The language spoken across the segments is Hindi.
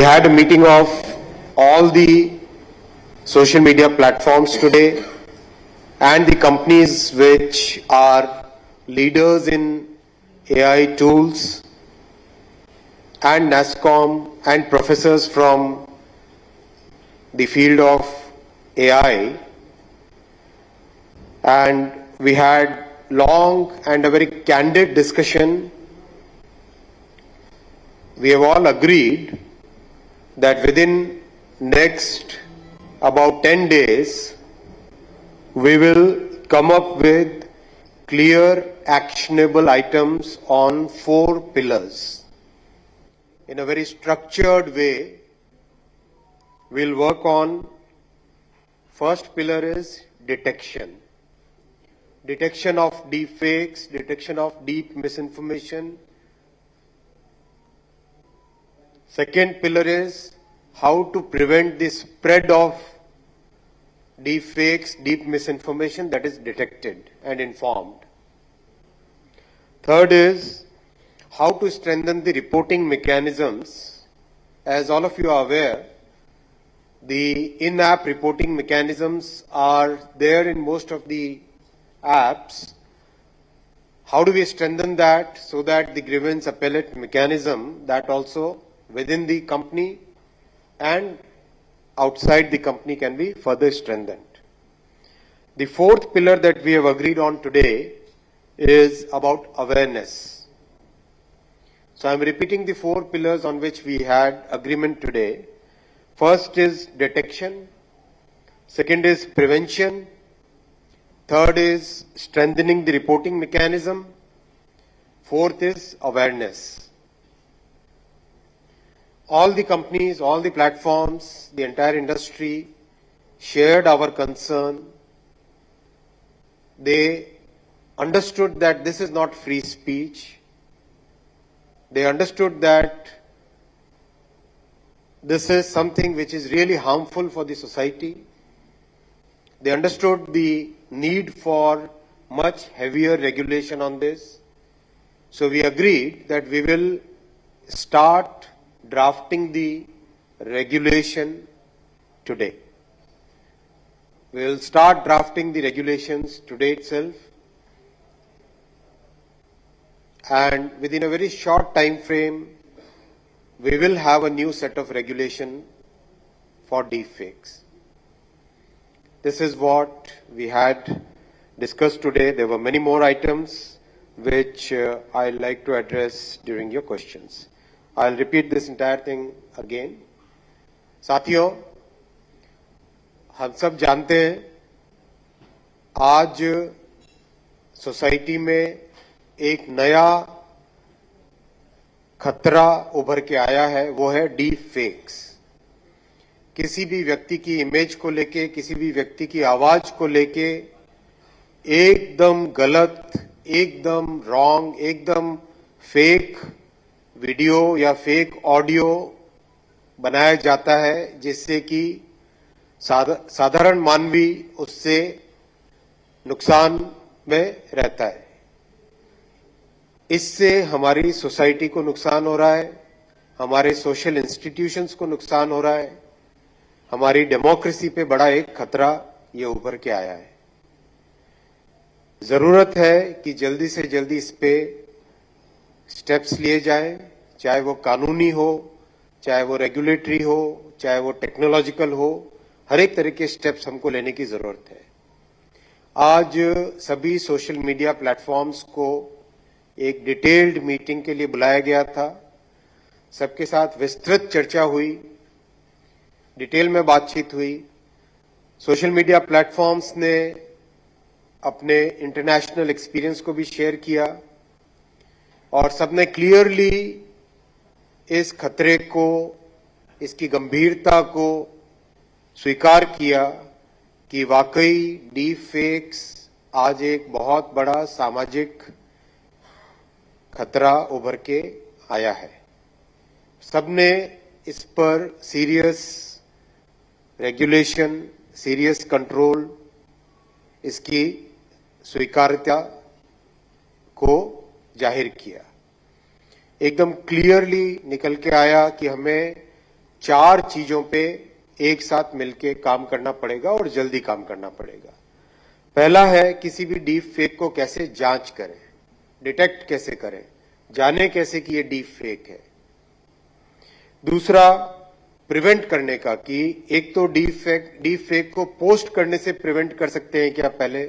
We had a meeting of all the social media platforms today and the companies which are leaders in AI tools and NASSCOM and professors from the field of AI, and we had long and a very candid discussion. We have all agreed that within next about 10 days we will come up with clear actionable items on 4 pillars. In a very structured way, we'll work on first pillar is detection. Detection of deepfakes, detection of deep misinformation. Second pillar is how to prevent the spread of deepfakes, deep misinformation that is detected and informed. Third is how to strengthen the reporting mechanisms. As all of you are aware, the in-app reporting mechanisms are there in most of the apps. How do we strengthen that so that the grievance appellate mechanism that also within the company and outside the company can be further strengthened. The fourth pillar that we have agreed on today is about awareness. So I am repeating the 4 pillars on which we had agreement today. First is detection, second is prevention, third is strengthening the reporting mechanism, fourth is awareness. All the companies, all the platforms, the entire industry shared our concern. They understood that this is not free speech. They understood that this is something which is really harmful for the society. They understood the need for much heavier regulation on this. So we agreed that we will start drafting the regulation today. We will start drafting the regulations today itself, and within a very short time frame we will have a new set of regulation for deepfakes. This is what we had discussed today. There were many more items which I'd like to address during your questions. I'll repeat this entire thing again. साथियों, हम सब जानते हैं आज सोसाइटी में एक नया खतरा उभर के आया है, वो है डीप फेक्स। किसी भी व्यक्ति की इमेज को लेके, किसी भी व्यक्ति की आवाज को लेके एकदम गलत, एकदम रॉन्ग, एकदम फेक वीडियो या फेक ऑडियो बनाया जाता है, जिससे कि साधारण मानवी उससे नुकसान में रहता है। इससे हमारी सोसाइटी को नुकसान हो रहा है, हमारे सोशल इंस्टीट्यूशंस को नुकसान हो रहा है, हमारी डेमोक्रेसी पे बड़ा एक खतरा ये उभर के आया है। जरूरत है कि जल्दी से जल्दी इस पे स्टेप्स लिए जाएं, चाहे वो कानूनी हो, चाहे वो रेगुलेटरी हो, चाहे वो टेक्नोलॉजिकल हो, हर एक तरह के स्टेप्स हमको लेने की जरूरत है। आज सभी सोशल मीडिया प्लेटफॉर्म्स को एक डिटेल्ड मीटिंग के लिए बुलाया गया था। सबके साथ विस्तृत चर्चा हुई, डिटेल में बातचीत हुई। सोशल मीडिया प्लेटफॉर्म्स ने अपने इंटरनेशनल एक्सपीरियंस को भी शेयर किया और सबने क्लियरली इस खतरे को, इसकी गंभीरता को स्वीकार किया कि वाकई डीप फेक्स आज एक बहुत बड़ा सामाजिक खतरा उभर के आया है। सबने इस पर सीरियस रेगुलेशन, सीरियस कंट्रोल, इसकी स्वीकार्यता को जाहिर किया। एकदम क्लियरली निकल के आया कि हमें 4 चीजों पे एक साथ मिलके काम करना पड़ेगा और जल्दी काम करना पड़ेगा। पहला है किसी भी डीप फेक को कैसे जांच करें, डिटेक्ट कैसे करें, जाने कैसे कि ये डीप फेक है। दूसरा प्रिवेंट करने का कि एक तो डीप फेक को पोस्ट करने से प्रिवेंट कर सकते हैं क्या पहले,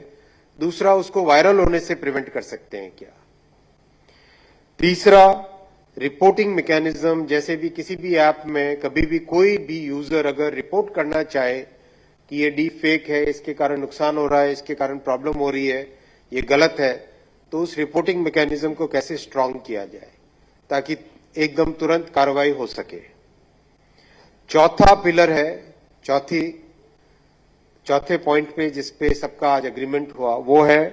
दूसरा उसको वायरल होने से प्रिवेंट कर सकते हैं क्या। तीसरा रिपोर्टिंग मैकेनिज्म, जैसे भी किसी भी ऐप में कभी भी कोई भी यूजर अगर रिपोर्ट करना चाहे कि ये डीप फेक है, इसके कारण नुकसान हो रहा है, इसके कारण प्रॉब्लम हो रही है, ये गलत है, तो उस रिपोर्टिंग मैकेनिज्म को कैसे स्ट्रांग किया जाए ताकि एकदम तुरंत कार्रवाई हो सके। चौथा पिलर है, चौथे पॉइंट पे जिस पे सबका आज एग्रीमेंट हुआ वो है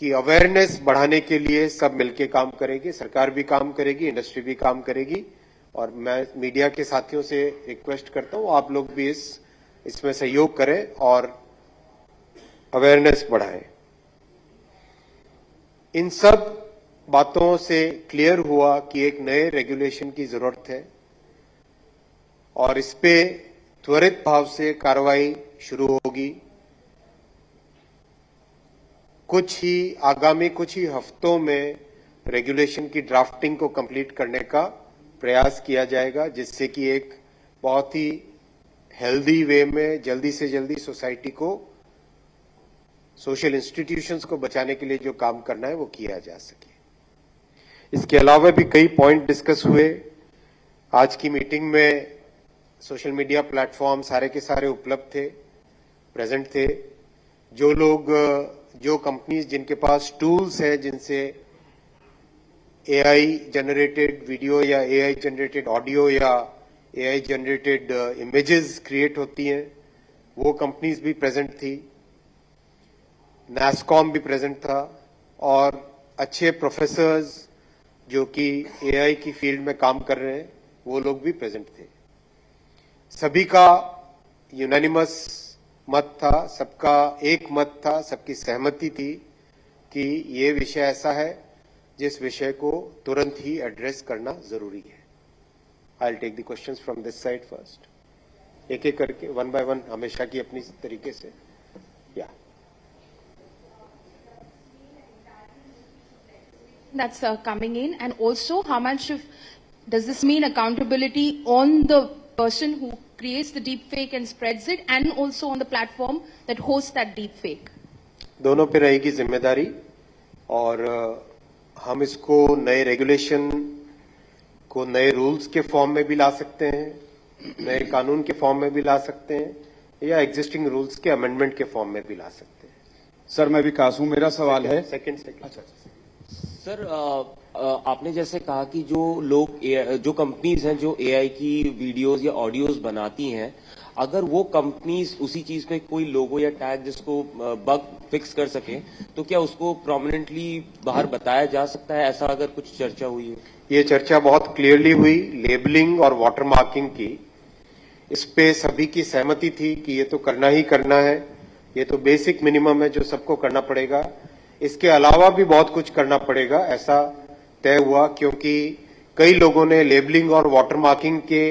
कि अवेयरनेस बढ़ाने के लिए सब मिलके काम करेंगे, सरकार भी काम करेगी, इंडस्ट्री भी काम करेगी, और मैं मीडिया के साथियों से रिक्वेस्ट करता हूं आप लोग भी इसमें सहयोग करें और अवेयरनेस बढ़ाएं। इन सब बातों से क्लियर हुआ कि एक नए रेगुलेशन की जरूरत है और इस पे त्वरित भाव से कार्रवाई शुरू होगी। आगामी कुछ ही हफ्तों में रेगुलेशन की ड्राफ्टिंग को कंप्लीट करने का प्रयास किया जाएगा, जिससे कि एक बहुत ही हेल्दी वे में जल्दी से जल्दी सोसाइटी को, सोशल इंस्टीट्यूशंस को बचाने के लिए जो काम करना है वो किया जा सके। इसके अलावा भी कई पॉइंट डिस्कस हुए आज की मीटिंग में। सोशल मीडिया प्लेटफॉर्म सारे के सारे उपलब्ध थे, प्रेजेंट थे। जो कंपनीज जिनके पास टूल्स है जिनसे एआई जनरेटेड वीडियो या एआई जनरेटेड ऑडियो या एआई जनरेटेड इमेजेस क्रिएट होती हैं, वो कंपनीज भी प्रेजेंट थी। नैस्कॉम भी प्रेजेंट था और अच्छे प्रोफेसर्स जो कि एआई की फील्ड में काम कर रहे हैं वो लोग भी प्रेजेंट थे। सभी का यूनानिमस मत था, सबका एक मत था, सबकी सहमति थी कि ये विषय ऐसा है जिस विषय को तुरंत ही एड्रेस करना जरूरी है। I will take the questions from this side first, एक एक करके, वन बाय वन, हमेशा की अपनी तरीके से। या That's coming in, and also how much does this mean accountability on the person who creates the deep fake and spreads it, and also on the platform that hosts that deep fake? दोनों पे रहेगी जिम्मेदारी, और हम इसको नए रेगुलेशन को नए रूल्स के फॉर्म में भी ला सकते हैं, नए कानून के फॉर्म में भी ला सकते हैं, या एग्जिस्टिंग रूल्स के अमेंडमेंट के फॉर्म में भी ला सकते हैं। सर मैं विकास हूं, मेरा सवाल है। अच्छा सर, आपने जैसे कहा कि जो कंपनीज हैं जो एआई की वीडियोस या ऑडियोज बनाती हैं, अगर वो कंपनीज उसी चीज पे कोई लोगो या टैग जिसको बग फिक्स कर सके, तो क्या उसको प्रोमिनेंटली बाहर बताया जा सकता है? ऐसा अगर कुछ चर्चा हुई है? ये चर्चा बहुत क्लियरली हुई लेबलिंग और वाटर मार्किंग की। इस पे सभी की सहमति थी कि ये तो करना ही करना है, ये तो बेसिक मिनिमम है जो सबको करना पड़ेगा। इसके अलावा भी बहुत कुछ करना पड़ेगा, ऐसा तय हुआ, क्योंकि कई लोगों ने लेबलिंग और वाटर मार्किंग के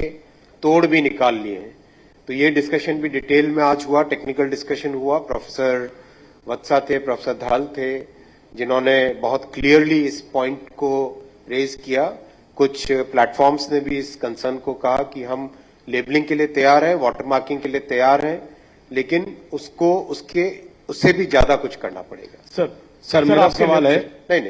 तोड़ भी निकाल लिए हैं। तो ये डिस्कशन भी डिटेल में आज हुआ, टेक्निकल डिस्कशन हुआ। प्रोफेसर वत्सा थे, प्रोफेसर धाल थे, जिन्होंने बहुत क्लियरली इस पॉइंट को रेज किया। कुछ प्लेटफॉर्म्स ने भी इस कंसर्न को कहा कि हम लेबलिंग के लिए तैयार हैं, वाटर मार्किंग के लिए तैयार हैं, लेकिन उससे भी ज्यादा कुछ करना पड़ेगा। सर मेरा सवाल है। नहीं,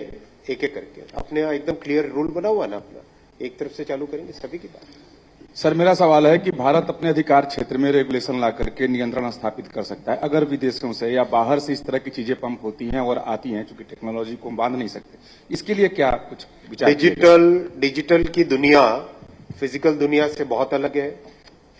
एक एक करके अपने एकदम क्लियर रूल बना हुआ ना अपना, एक तरफ से चालू करेंगे सभी की बात। सर मेरा सवाल है कि भारत अपने अधिकार क्षेत्र में रेगुलेशन ला करके नियंत्रण स्थापित कर सकता है। अगर विदेशों से या बाहर से इस तरह की चीजें पंप होती हैं और आती हैं, चूंकि टेक्नोलॉजी को बांध नहीं सकते, इसके लिए क्या कुछ विचार? डिजिटल की दुनिया फिजिकल दुनिया से बहुत अलग है।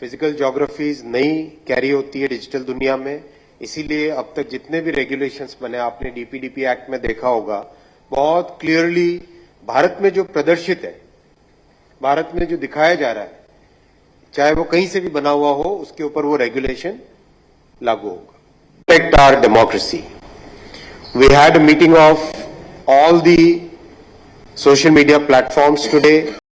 फिजिकल ज्योग्राफीज नई कैरी होती है डिजिटल दुनिया में, इसीलिए अब तक जितने भी रेगुलेशंस बने, आपने डीपीडीपी एक्ट में देखा होगा, बहुत क्लियरली भारत में जो प्रदर्शित है, भारत में जो दिखाया जा रहा है, चाहे वो कहीं से भी बना हुआ हो, उसके ऊपर वो रेगुलेशन लागू होगा। Protect our democracy. We had a meeting of all the social media platforms today.